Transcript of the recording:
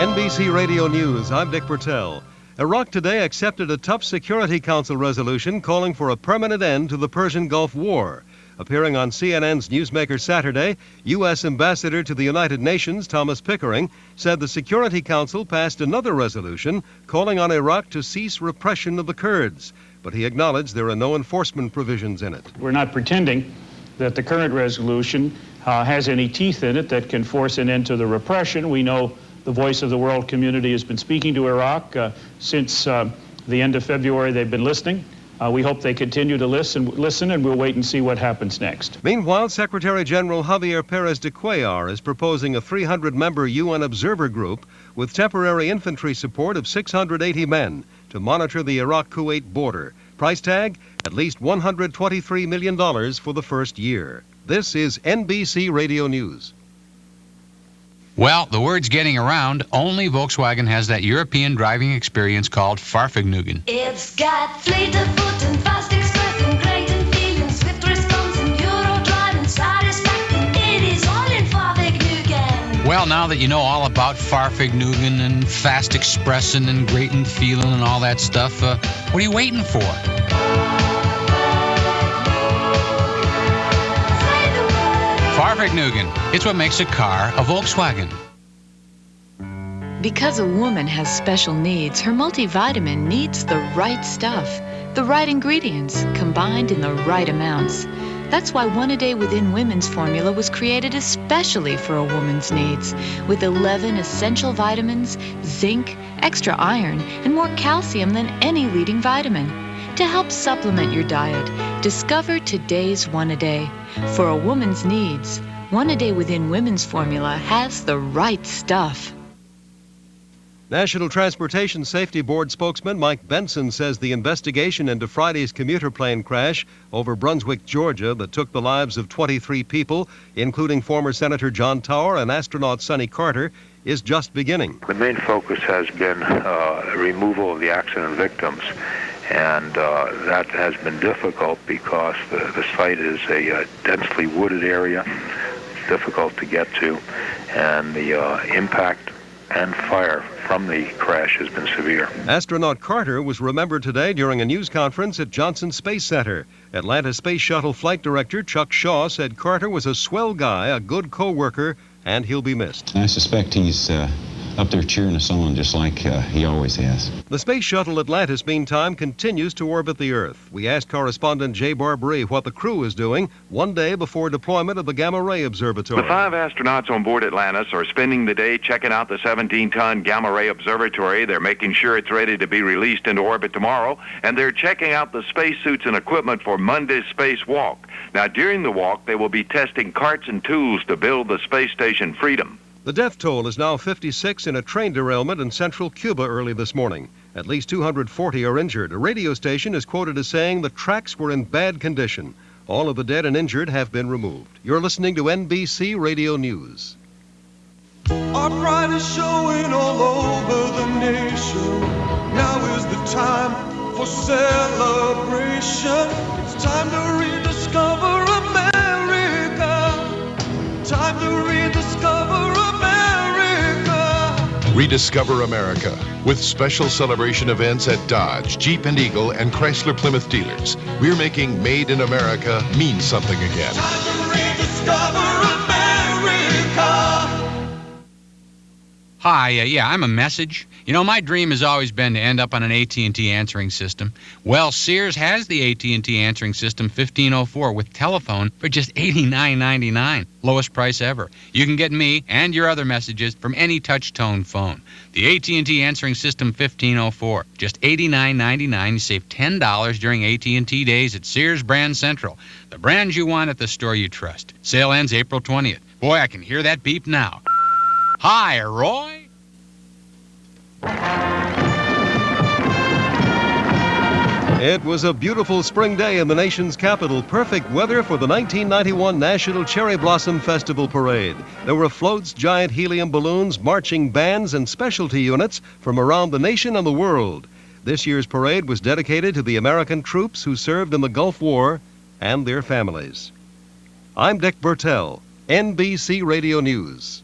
NBC Radio News, I'm Dick Bertel. Iraq today accepted a tough Security Council resolution calling for a permanent end to the Persian Gulf War. Appearing on CNN's Newsmaker Saturday, U.S. Ambassador to the United Nations, Thomas Pickering, said the Security Council passed another resolution calling on Iraq to cease repression of the Kurds. But he acknowledged there are no enforcement provisions in it. We're not pretending that the current resolution has any teeth in it that can force an end to the repression. We know the voice of the world community has been speaking to Iraq since the end of February. They've been listening. We hope they continue to listen, and we'll wait and see what happens next. Meanwhile, Secretary General Javier Perez de Cuellar is proposing a 300-member UN observer group with temporary infantry support of 680 men to monitor the Iraq-Kuwait border. Price tag, at least $123 million for the first year. This is NBC Radio News. Well, the word's getting around. Only Volkswagen has that European driving experience called Fahrvergnügen. It's got fleet of foot and fast express and great and feeling, swift response and Euro drive and satisfaction. It is all in Fahrvergnügen. Well, now that you know all about Fahrvergnügen and fast expressing and great and feeling and all that stuff, what are you waiting for? Fahrvergnügen. It's what makes a car a Volkswagen. Because a woman has special needs, her multivitamin needs the right stuff, the right ingredients, combined in the right amounts. That's why One A Day Within Women's formula was created especially for a woman's needs, with 11 essential vitamins, zinc, extra iron, and more calcium than any leading vitamin. To help supplement your diet, discover today's One A Day. For a woman's needs, One A Day Within Women's formula has the right stuff. National Transportation Safety Board spokesman Mike Benson says the investigation into Friday's commuter plane crash over Brunswick, Georgia, that took the lives of 23 people, including former Senator John Tower and astronaut Sonny Carter, is just beginning. The main focus has been removal of the accident victims. And that has been difficult because the site is a densely wooded area. It's difficult to get to, and the impact and fire from the crash has been severe. Astronaut Carter was remembered today during a news conference at Johnson Space Center. Atlanta Space Shuttle flight director Chuck Shaw said Carter was a swell guy, a good co-worker, and he'll be missed. I suspect he's up there cheering us on just like he always has. The Space Shuttle Atlantis, meantime, continues to orbit the Earth. We asked correspondent Jay Barbary what the crew is doing one day before deployment of the Gamma Ray Observatory. The 5 astronauts on board Atlantis are spending the day checking out the 17-ton Gamma Ray Observatory. They're making sure it's ready to be released into orbit tomorrow, and they're checking out the spacesuits and equipment for Monday's space walk. Now, during the walk, they will be testing carts and tools to build the space station Freedom. The death toll is now 56 in a train derailment in central Cuba early this morning. At least 240 are injured. A radio station is quoted as saying the tracks were in bad condition. All of the dead and injured have been removed. You're listening to NBC Radio News. Our is showing all over the nation. Now is the time for celebration. It's time to rediscover America. Time to rediscover America. Rediscover America with special celebration events at Dodge, Jeep and Eagle, and Chrysler Plymouth dealers. We're making Made in America mean something again. Time to rediscover America. Hi, yeah, I'm a message. You know, my dream has always been to end up on an AT&T answering system. Well, Sears has the AT&T answering system 1504 with telephone for just $89.99. Lowest price ever. You can get me and your other messages from any touch-tone phone. The AT&T answering system 1504, just $89.99. You save $10 during AT&T days at Sears Brand Central. The brands you want at the store you trust. Sale ends April 20th. Boy, I can hear that beep now. Hi, Roy. It was a beautiful spring day in the nation's capital. Perfect weather for the 1991 National Cherry Blossom Festival Parade. There were floats, giant helium balloons, marching bands, and specialty units from around the nation and the world. This year's parade was dedicated to the American troops who served in the Gulf War and their families. I'm Dick Bertel, NBC Radio News.